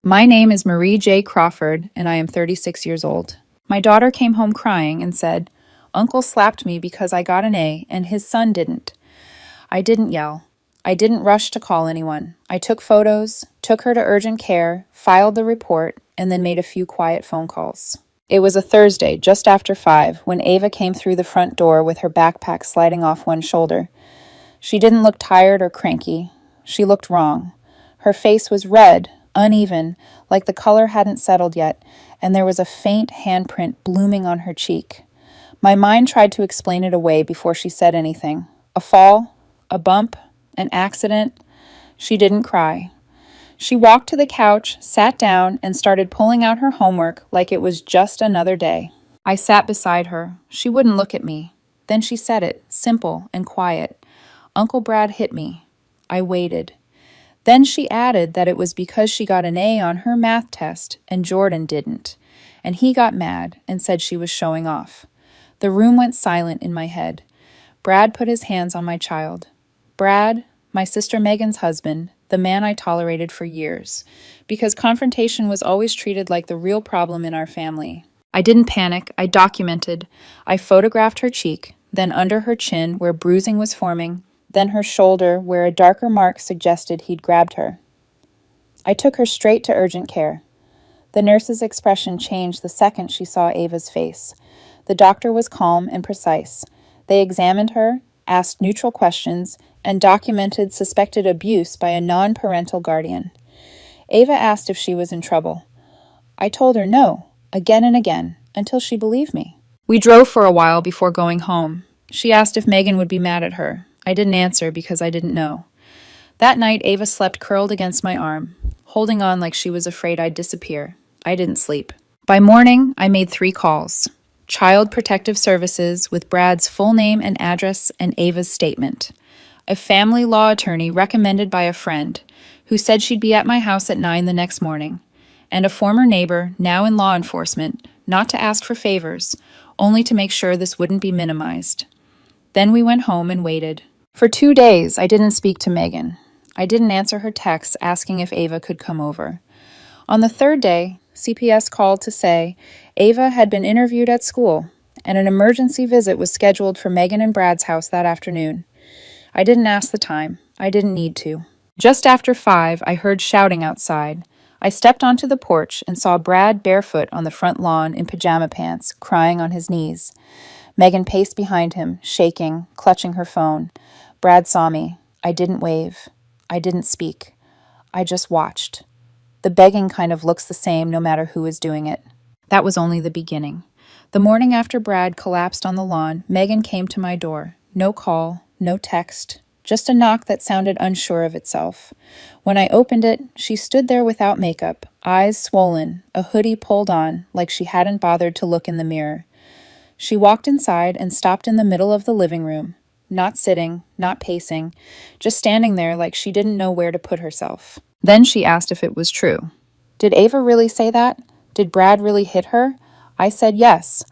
My name is Marie J. Crawford, and I am 36 years old. My daughter came home crying and said, "Uncle slapped me because I got an A and his son didn't." I didn't yell. I didn't rush to call anyone. I took photos, took her to urgent care, filed the report, and then made a few quiet phone calls. It was a Thursday, just after 5, when Ava came through the front door with her backpack sliding off one shoulder. She didn't look tired or cranky. She looked wrong. Her face was red, uneven, like the color hadn't settled yet, and there was a faint handprint blooming on her cheek. My mind tried to explain it away before she said anything. A fall? A bump? An accident? She didn't cry. She walked to the couch, sat down, and started pulling out her homework like it was just another day. I sat beside her. She wouldn't look at me. Then she said it, simple and quiet. "Uncle Brad hit me." I waited. Then she added that it was because she got an A on her math test and Jordan didn't, and he got mad and said she was showing off. The room went silent in my head. Brad put his hands on my child. Brad, my sister Megan's husband, the man I tolerated for years, because confrontation was always treated like the real problem in our family. I didn't panic. I documented. I photographed her cheek, then under her chin where bruising was forming, then her shoulder where a darker mark suggested he'd grabbed her. I took her straight to urgent care. The nurse's expression changed the second she saw Ava's face. The doctor was calm and precise. They examined her, asked neutral questions, and documented suspected abuse by a non-parental guardian. Ava asked if she was in trouble. I told her no, again and again, until she believed me. We drove for a while before going home. She asked if Megan would be mad at her. I didn't answer because I didn't know. That night, Ava slept curled against my arm, holding on like she was afraid I'd disappear. I didn't sleep. By morning, I made 3 calls. Child Protective Services with Brad's full name and address and Ava's statement. A family law attorney recommended by a friend who said she'd be at my house at 9 the next morning. And a former neighbor, now in law enforcement, not to ask for favors, only to make sure this wouldn't be minimized. Then we went home and waited. For 2 days, I didn't speak to Megan. I didn't answer her texts asking if Ava could come over. On the 3rd day, CPS called to say Ava had been interviewed at school, and an emergency visit was scheduled for Megan and Brad's house that afternoon. I didn't ask the time. I didn't need to. Just after 5, I heard shouting outside. I stepped onto the porch and saw Brad barefoot on the front lawn in pajama pants, crying on his knees. Megan paced behind him, shaking, clutching her phone. Brad saw me. I didn't wave. I didn't speak. I just watched. The begging kind of looks the same no matter who is doing it. That was only the beginning. The morning after Brad collapsed on the lawn, Megan came to my door. No call, no text, just a knock that sounded unsure of itself. When I opened it, she stood there without makeup, eyes swollen, a hoodie pulled on, like she hadn't bothered to look in the mirror. She walked inside and stopped in the middle of the living room, not sitting, not pacing, just standing there like she didn't know where to put herself. Then she asked if it was true. Did Ava really say that? Did Brad really hit her? I said yes.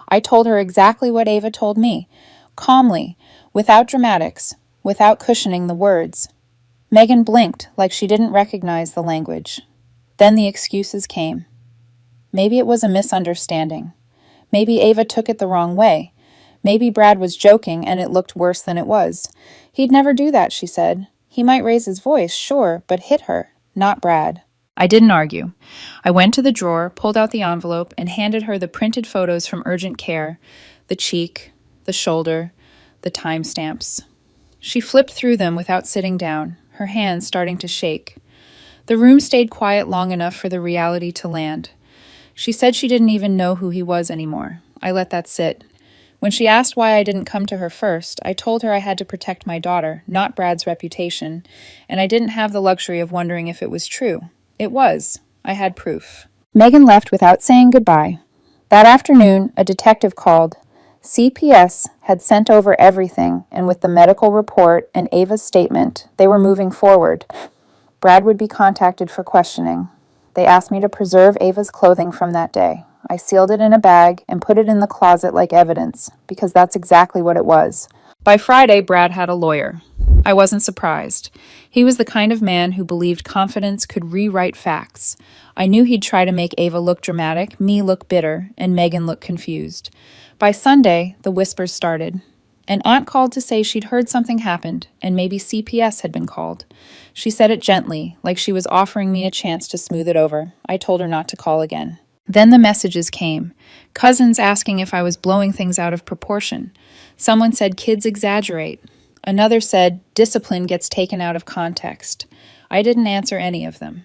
I told her exactly what Ava told me, calmly, without dramatics, without cushioning the words. Megan blinked like she didn't recognize the language. Then the excuses came. Maybe it was a misunderstanding. Maybe Ava took it the wrong way. Maybe Brad was joking and it looked worse than it was. He'd never do that, she said. He might raise his voice, sure, but hit her, not Brad. I didn't argue. I went to the drawer, pulled out the envelope, and handed her the printed photos from urgent care, the cheek, the shoulder, the timestamps. She flipped through them without sitting down, her hands starting to shake. The room stayed quiet long enough for the reality to land. She said she didn't even know who he was anymore. I let that sit. When she asked why I didn't come to her first, I told her I had to protect my daughter, not Brad's reputation, and I didn't have the luxury of wondering if it was true. It was. I had proof. Megan left without saying goodbye. That afternoon, a detective called. CPS had sent over everything, and with the medical report and Ava's statement, they were moving forward. Brad would be contacted for questioning. They asked me to preserve Ava's clothing from that day. I sealed it in a bag and put it in the closet like evidence, because that's exactly what it was. By Friday, Brad had a lawyer. I wasn't surprised. He was the kind of man who believed confidence could rewrite facts. I knew he'd try to make Ava look dramatic, me look bitter, and Megan look confused. By Sunday, the whispers started. An aunt called to say she'd heard something happened, and maybe CPS had been called. She said it gently, like she was offering me a chance to smooth it over. I told her not to call again. Then the messages came. Cousins asking if I was blowing things out of proportion. Someone said kids exaggerate. Another said discipline gets taken out of context. I didn't answer any of them.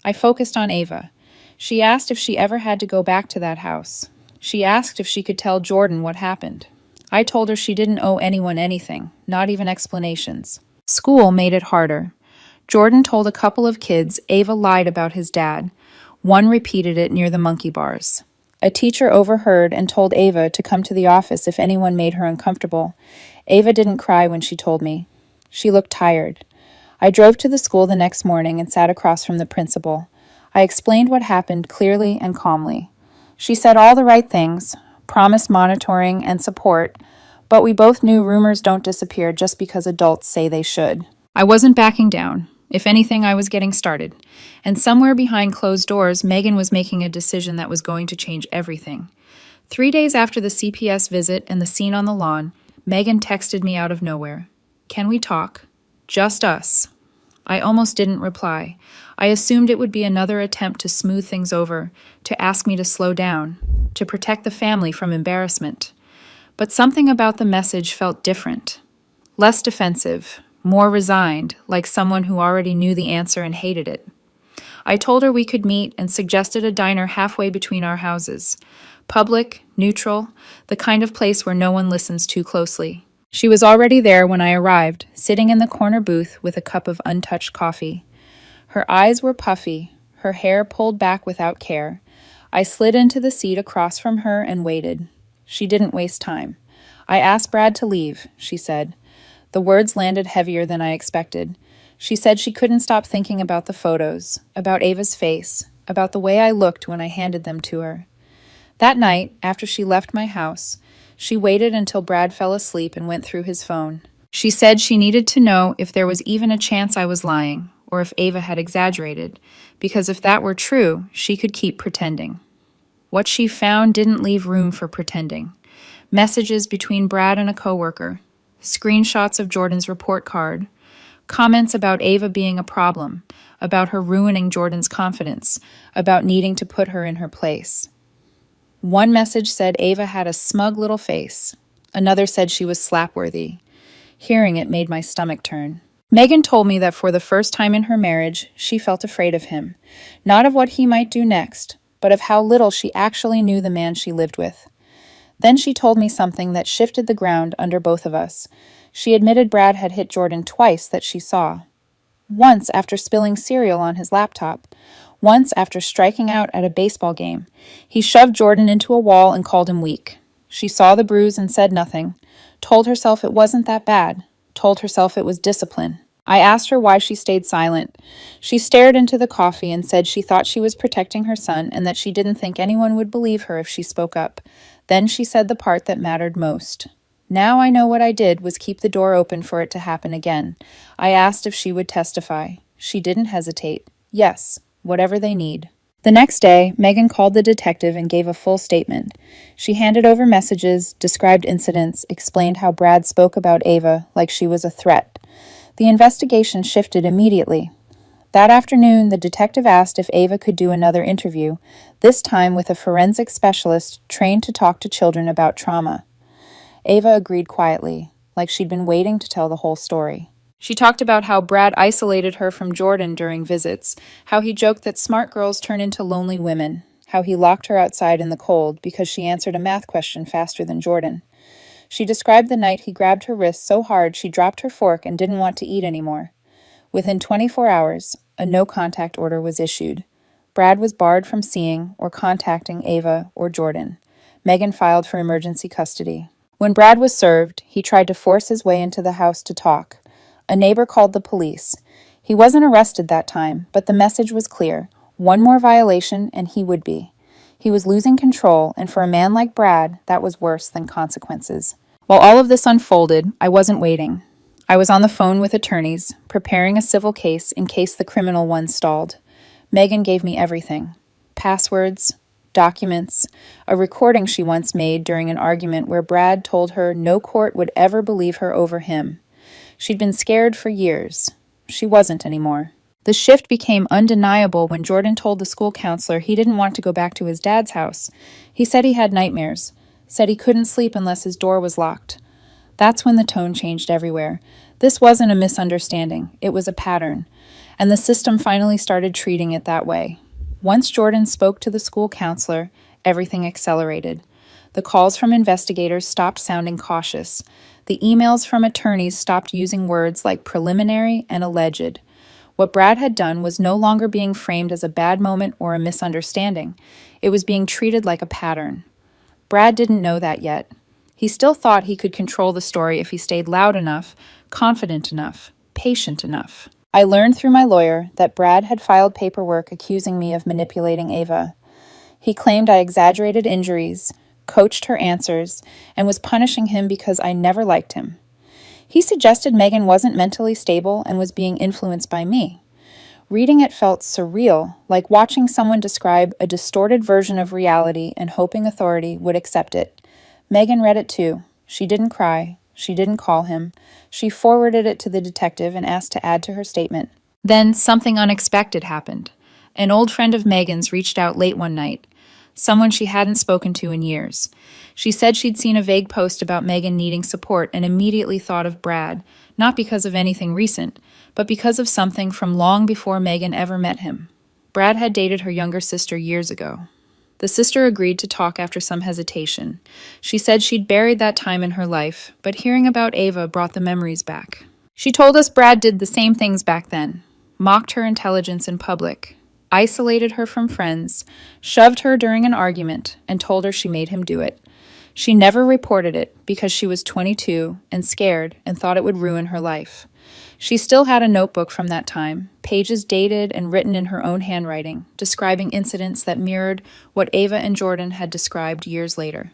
I focused on Ava. She asked if she ever had to go back to that house. She asked if she could tell Jordan what happened. I told her she didn't owe anyone anything, not even explanations. School made it harder. Jordan told a couple of kids Ava lied about his dad. One repeated it near the monkey bars. A teacher overheard and told Ava to come to the office if anyone made her uncomfortable. Ava didn't cry when she told me. She looked tired. I drove to the school the next morning and sat across from the principal. I explained what happened clearly and calmly. She said all the right things, promised monitoring and support, but we both knew rumors don't disappear just because adults say they should. I wasn't backing down. If anything, I was getting started. And somewhere behind closed doors, Megan was making a decision that was going to change everything. 3 days after the CPS visit and the scene on the lawn, Megan texted me out of nowhere. "Can we talk? Just us." I almost didn't reply. I assumed it would be another attempt to smooth things over, to ask me to slow down, to protect the family from embarrassment. But something about the message felt different. Less defensive, more resigned, like someone who already knew the answer and hated it. I told her we could meet and suggested a diner halfway between our houses. Public, neutral, the kind of place where no one listens too closely. She was already there when I arrived, sitting in the corner booth with a cup of untouched coffee. Her eyes were puffy, her hair pulled back without care. I slid into the seat across from her and waited. She didn't waste time. "I asked Brad to leave," she said. The words landed heavier than I expected. She said she couldn't stop thinking about the photos, about Ava's face, about the way I looked when I handed them to her. That night, after she left my house, she waited until Brad fell asleep and went through his phone. She said she needed to know if there was even a chance I was lying, or if Ava had exaggerated, because if that were true, she could keep pretending. What she found didn't leave room for pretending. Messages between Brad and a coworker, screenshots of Jordan's report card, comments about Ava being a problem, about her ruining Jordan's confidence, about needing to put her in her place. One message said Ava had a smug little face. Another said she was slapworthy. Hearing it made my stomach turn. Megan told me that for the first time in her marriage, she felt afraid of him. Not of what he might do next, but of how little she actually knew the man she lived with. Then she told me something that shifted the ground under both of us. She admitted Brad had hit Jordan twice that she saw. Once after spilling cereal on his laptop. Once after striking out at a baseball game. He shoved Jordan into a wall and called him weak. She saw the bruise and said nothing. Told herself it wasn't that bad. Told herself it was discipline. I asked her why she stayed silent. She stared into the coffee and said she thought she was protecting her son and that she didn't think anyone would believe her if she spoke up. Then she said the part that mattered most. Now I know what I did was keep the door open for it to happen again. I asked if she would testify. She didn't hesitate. Yes, whatever they need. The next day, Megan called the detective and gave a full statement. She handed over messages, described incidents, explained how Brad spoke about Ava like she was a threat. The investigation shifted immediately. That afternoon, the detective asked if Ava could do another interview, this time with a forensic specialist trained to talk to children about trauma. Ava agreed quietly, like she'd been waiting to tell the whole story. She talked about how Brad isolated her from Jordan during visits, how he joked that smart girls turn into lonely women, how he locked her outside in the cold because she answered a math question faster than Jordan. She described the night he grabbed her wrist so hard she dropped her fork and didn't want to eat anymore. Within 24 hours, a no-contact order was issued. Brad was barred from seeing or contacting Ava or Jordan. Megan filed for emergency custody. When Brad was served, he tried to force his way into the house to talk. A neighbor called the police. He wasn't arrested that time, but the message was clear. One more violation and he would be. He was losing control, and for a man like Brad, that was worse than consequences. While all of this unfolded, I wasn't waiting. I was on the phone with attorneys, preparing a civil case in case the criminal one stalled. Megan gave me everything: passwords, documents, a recording she once made during an argument where Brad told her no court would ever believe her over him. She'd been scared for years. She wasn't anymore. The shift became undeniable when Jordan told the school counselor he didn't want to go back to his dad's house. He said he had nightmares, said he couldn't sleep unless his door was locked. That's when the tone changed everywhere. This wasn't a misunderstanding, it was a pattern, and the system finally started treating it that way. Once Jordan spoke to the school counselor, everything accelerated. The calls from investigators stopped sounding cautious. The emails from attorneys stopped using words like preliminary and alleged. What Brad had done was no longer being framed as a bad moment or a misunderstanding. It was being treated like a pattern. Brad didn't know that yet. He still thought he could control the story if he stayed loud enough, confident enough, patient enough. I learned through my lawyer that Brad had filed paperwork accusing me of manipulating Ava. He claimed I exaggerated injuries, coached her answers, and was punishing him because I never liked him. He suggested Megan wasn't mentally stable and was being influenced by me. Reading it felt surreal, like watching someone describe a distorted version of reality and hoping authority would accept it. Megan read it too. She didn't cry. She didn't call him. She forwarded it to the detective and asked to add to her statement. Then something unexpected happened. An old friend of Megan's reached out late one night, someone she hadn't spoken to in years. She said she'd seen a vague post about Megan needing support and immediately thought of Brad, not because of anything recent, but because of something from long before Megan ever met him. Brad had dated her younger sister years ago. The sister agreed to talk after some hesitation. She said she'd buried that time in her life, but hearing about Ava brought the memories back. She told us Brad did the same things back then, mocked her intelligence in public, isolated her from friends, shoved her during an argument, and told her she made him do it. She never reported it because she was 22 and scared and thought it would ruin her life. She still had a notebook from that time, pages dated and written in her own handwriting, describing incidents that mirrored what Ava and Jordan had described years later.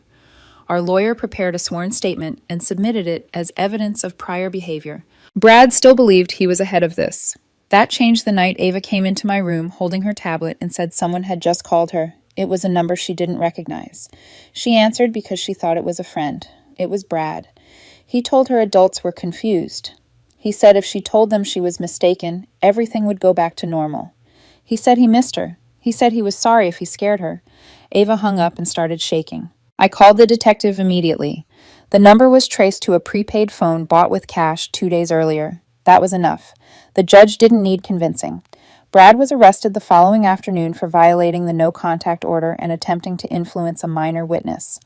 Our lawyer prepared a sworn statement and submitted it as evidence of prior behavior. Brad still believed he was ahead of this. That changed the night Ava came into my room holding her tablet and said someone had just called her. It was a number she didn't recognize. She answered because she thought it was a friend. It was Brad. He told her adults were confused. He said if she told them she was mistaken, everything would go back to normal. He said he missed her. He said he was sorry if he scared her. Ava hung up and started shaking. I called the detective immediately. The number was traced to a prepaid phone bought with cash 2 days earlier. That was enough. The judge didn't need convincing. Brad was arrested the following afternoon for violating the no-contact order and attempting to influence a minor witness.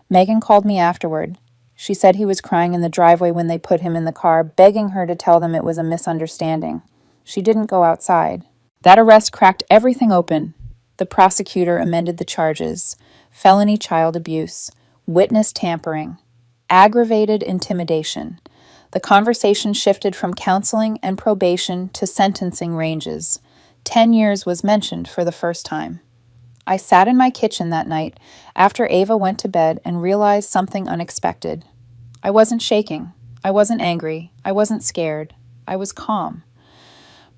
Megan called me afterward. She said he was crying in the driveway when they put him in the car, begging her to tell them it was a misunderstanding. She didn't go outside. That arrest cracked everything open. The prosecutor amended the charges: felony child abuse, witness tampering, aggravated intimidation. The conversation shifted from counseling and probation to sentencing ranges. 10 years was mentioned for the first time. I sat in my kitchen that night after Ava went to bed and realized something unexpected. I wasn't shaking. I wasn't angry. I wasn't scared. I was calm.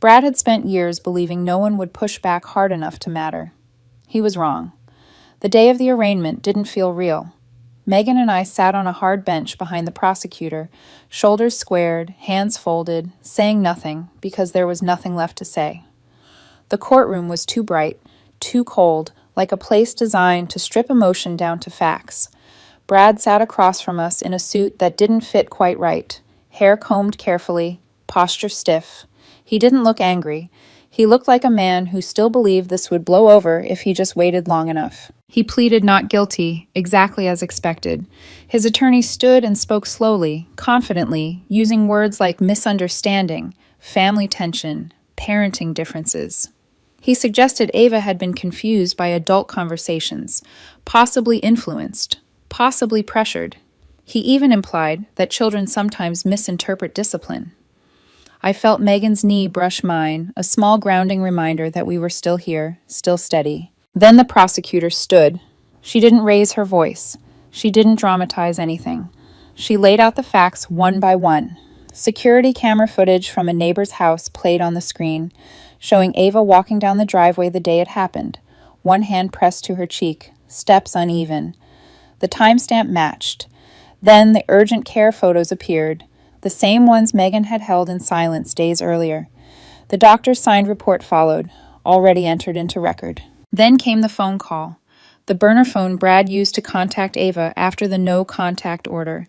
Brad had spent years believing no one would push back hard enough to matter. He was wrong. The day of the arraignment didn't feel real. Megan and I sat on a hard bench behind the prosecutor, shoulders squared, hands folded, saying nothing because there was nothing left to say. The courtroom was too bright, too cold, like a place designed to strip emotion down to facts. Brad sat across from us in a suit that didn't fit quite right, hair combed carefully, posture stiff. He didn't look angry. He looked like a man who still believed this would blow over if he just waited long enough. He pleaded not guilty, exactly as expected. His attorney stood and spoke slowly, confidently, using words like misunderstanding, family tension, parenting differences. He suggested Ava had been confused by adult conversations, possibly influenced, possibly pressured. He even implied that children sometimes misinterpret discipline. I felt Megan's knee brush mine, a small grounding reminder that we were still here, still steady. Then the prosecutor stood. She didn't raise her voice. She didn't dramatize anything. She laid out the facts one by one. Security camera footage from a neighbor's house played on the screen, showing Ava walking down the driveway the day it happened, one hand pressed to her cheek, steps uneven. The timestamp matched. Then the urgent care photos appeared, the same ones Megan had held in silence days earlier. The doctor's signed report followed, already entered into record. Then came the phone call, the burner phone Brad used to contact Ava after the no-contact order.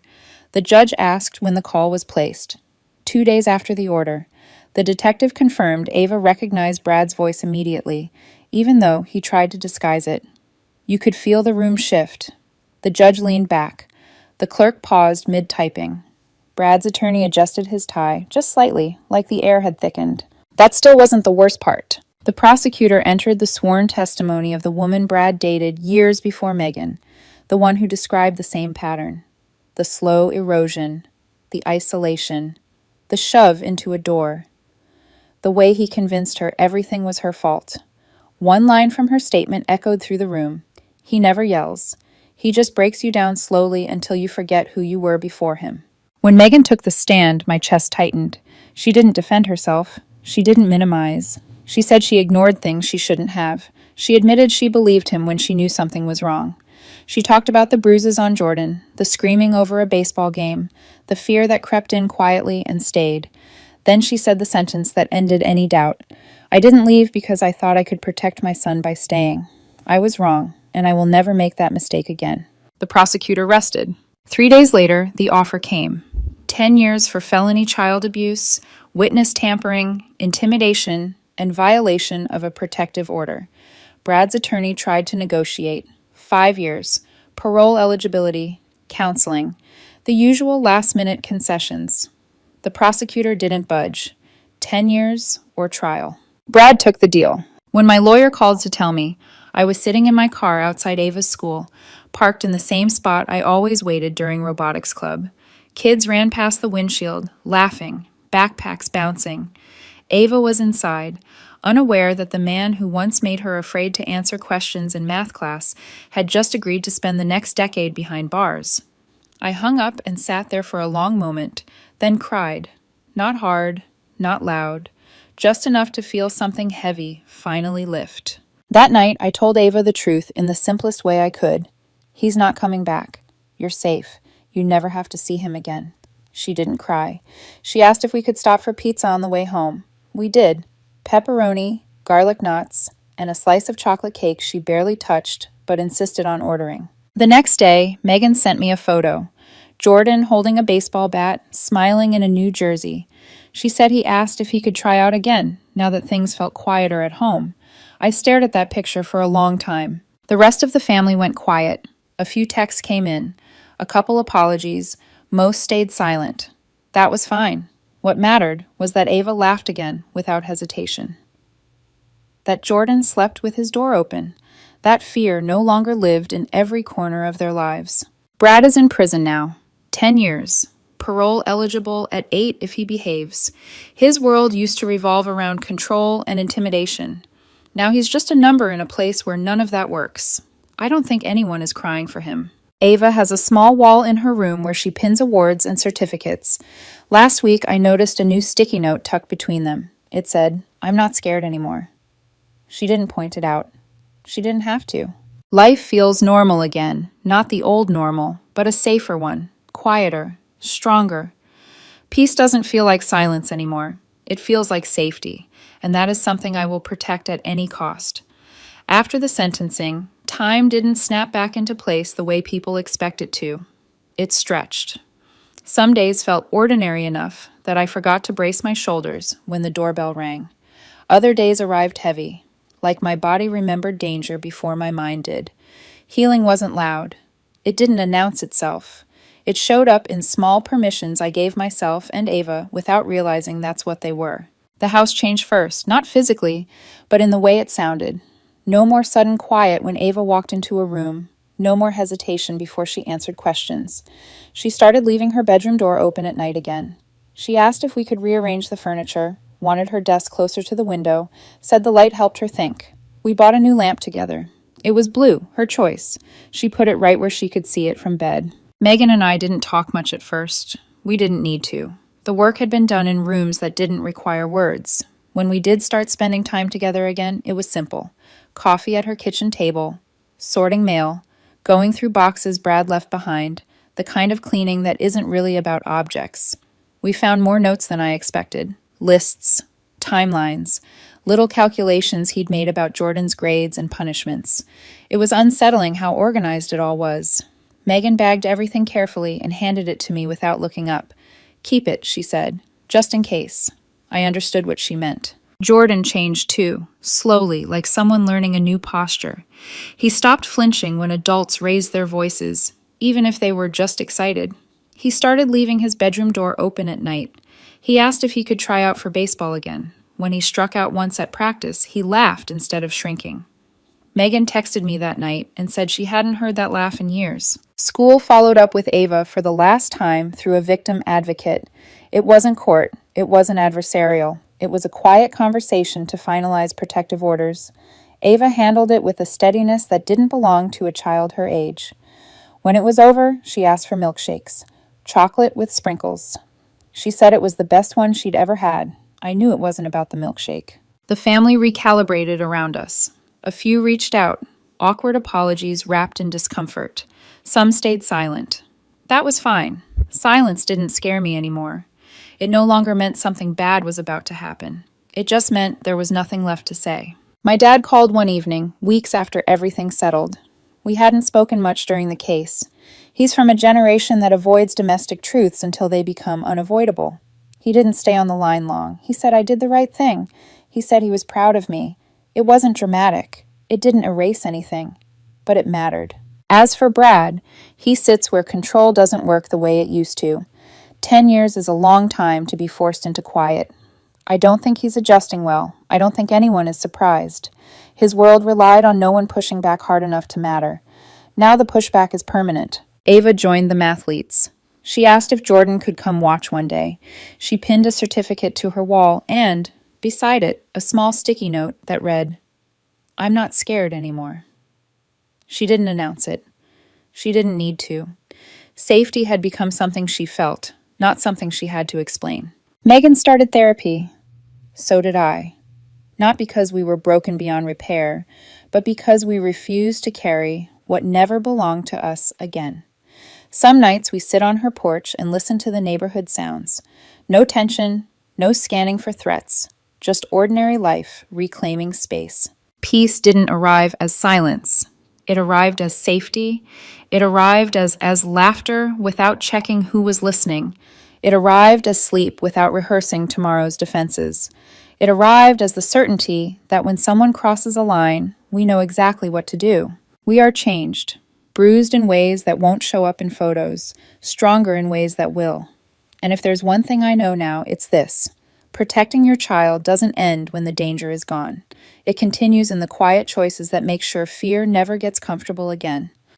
The judge asked when the call was placed. 2 days after the order. The detective confirmed Ava recognized Brad's voice immediately, even though he tried to disguise it. You could feel the room shift. The judge leaned back. The clerk paused mid-typing. Brad's attorney adjusted his tie, just slightly, like the air had thickened. That still wasn't the worst part. The prosecutor entered the sworn testimony of the woman Brad dated years before Megan, the one who described the same pattern. The slow erosion, the isolation, the shove into a door. The way he convinced her everything was her fault. One line from her statement echoed through the room. He never yells. He just breaks you down slowly until you forget who you were before him. When Megan took the stand, my chest tightened. She didn't defend herself. She didn't minimize. She said she ignored things she shouldn't have. She admitted she believed him when she knew something was wrong. She talked about the bruises on Jordan, the screaming over a baseball game, the fear that crept in quietly and stayed. Then she said the sentence that ended any doubt. I didn't leave because I thought I could protect my son by staying. I was wrong, and I will never make that mistake again. The prosecutor rested. 3 days later, the offer came. 10 years for felony child abuse, witness tampering, intimidation, and violation of a protective order. Brad's attorney tried to negotiate. 5 years, parole eligibility, counseling, the usual last-minute concessions. The prosecutor didn't budge. 10 years or trial. Brad took the deal. When my lawyer called to tell me, I was sitting in my car outside Ava's school, parked in the same spot I always waited during robotics club. Kids ran past the windshield, laughing, backpacks bouncing. Ava was inside, unaware that the man who once made her afraid to answer questions in math class had just agreed to spend the next decade behind bars. I hung up and sat there for a long moment, then cried. Not hard, not loud, just enough to feel something heavy finally lift. That night, I told Ava the truth in the simplest way I could. He's not coming back. You're safe. You never have to see him again. She didn't cry. She asked if we could stop for pizza on the way home. We did. Pepperoni, garlic knots, and a slice of chocolate cake she barely touched, but insisted on ordering. The next day, Megan sent me a photo. Jordan holding a baseball bat, smiling in a new jersey. She said he asked if he could try out again, now that things felt quieter at home. I stared at that picture for a long time. The rest of the family went quiet. A few texts came in. A couple apologies. Most stayed silent. That was fine. What mattered was that Ava laughed again without hesitation. That Jordan slept with his door open. That fear no longer lived in every corner of their lives. Brad is in prison now. 10 years. Parole eligible at 8 if he behaves. His world used to revolve around control and intimidation. Now he's just a number in a place where none of that works. I don't think anyone is crying for him. Ava has a small wall in her room where she pins awards and certificates. Last week, I noticed a new sticky note tucked between them. It said, "I'm not scared anymore." She didn't point it out. She didn't have to. Life feels normal again, not the old normal, but a safer one, quieter, stronger. Peace doesn't feel like silence anymore. It feels like safety, and that is something I will protect at any cost. After the sentencing, time didn't snap back into place the way people expect it to. It stretched. Some days felt ordinary enough that I forgot to brace my shoulders when the doorbell rang. Other days arrived heavy, like my body remembered danger before my mind did. Healing wasn't loud. It didn't announce itself. It showed up in small permissions I gave myself and Ava without realizing that's what they were. The house changed first, not physically, but in the way it sounded. No more sudden quiet when Ava walked into a room. No more hesitation before she answered questions. She started leaving her bedroom door open at night again. She asked if we could rearrange the furniture, wanted her desk closer to the window, said the light helped her think. We bought a new lamp together. It was blue, her choice. She put it right where she could see it from bed. Megan and I didn't talk much at first. We didn't need to. The work had been done in rooms that didn't require words. When we did start spending time together again, it was simple. Coffee at her kitchen table, sorting mail, going through boxes Brad left behind, the kind of cleaning that isn't really about objects. We found more notes than I expected. Lists, timelines, little calculations he'd made about Jordan's grades and punishments. It was unsettling how organized it all was. Megan bagged everything carefully and handed it to me without looking up. "Keep it," she said, "just in case." I understood what she meant. Jordan changed too, slowly, like someone learning a new posture. He stopped flinching when adults raised their voices, even if they were just excited. He started leaving his bedroom door open at night. He asked if he could try out for baseball again. When he struck out once at practice, he laughed instead of shrinking. Megan texted me that night and said she hadn't heard that laugh in years. School followed up with Ava for the last time through a victim advocate. It wasn't court. It wasn't adversarial. It was a quiet conversation to finalize protective orders. Ava handled it with a steadiness that didn't belong to a child her age. When it was over, she asked for milkshakes. Chocolate with sprinkles. She said it was the best one she'd ever had. I knew it wasn't about the milkshake. The family recalibrated around us. A few reached out, awkward apologies wrapped in discomfort. Some stayed silent. That was fine. Silence didn't scare me anymore. It no longer meant something bad was about to happen. It just meant there was nothing left to say. My dad called one evening, weeks after everything settled. We hadn't spoken much during the case. He's from a generation that avoids domestic truths until they become unavoidable. He didn't stay on the line long. He said I did the right thing. He said he was proud of me. It wasn't dramatic. It didn't erase anything. But it mattered. As for Brad, he sits where control doesn't work the way it used to. 10 years is a long time to be forced into quiet. I don't think he's adjusting well. I don't think anyone is surprised. His world relied on no one pushing back hard enough to matter. Now the pushback is permanent. Ava joined the mathletes. She asked if Jordan could come watch one day. She pinned a certificate to her wall and, beside it, a small sticky note that read, "I'm not scared anymore." She didn't announce it. She didn't need to. Safety had become something she felt, not something she had to explain. Megan started therapy. So did I. Not because we were broken beyond repair, but because we refused to carry what never belonged to us again. Some nights we sit on her porch and listen to the neighborhood sounds. No tension, no scanning for threats, just ordinary life reclaiming space. Peace didn't arrive as silence. It arrived as safety. It arrived as laughter without checking who was listening. It arrived as sleep without rehearsing tomorrow's defenses. It arrived as the certainty that when someone crosses a line, we know exactly what to do. We are changed, bruised in ways that won't show up in photos, stronger in ways that will. And if there's one thing I know now, it's this. Protecting your child doesn't end when the danger is gone. It continues in the quiet choices that make sure fear never gets comfortable again.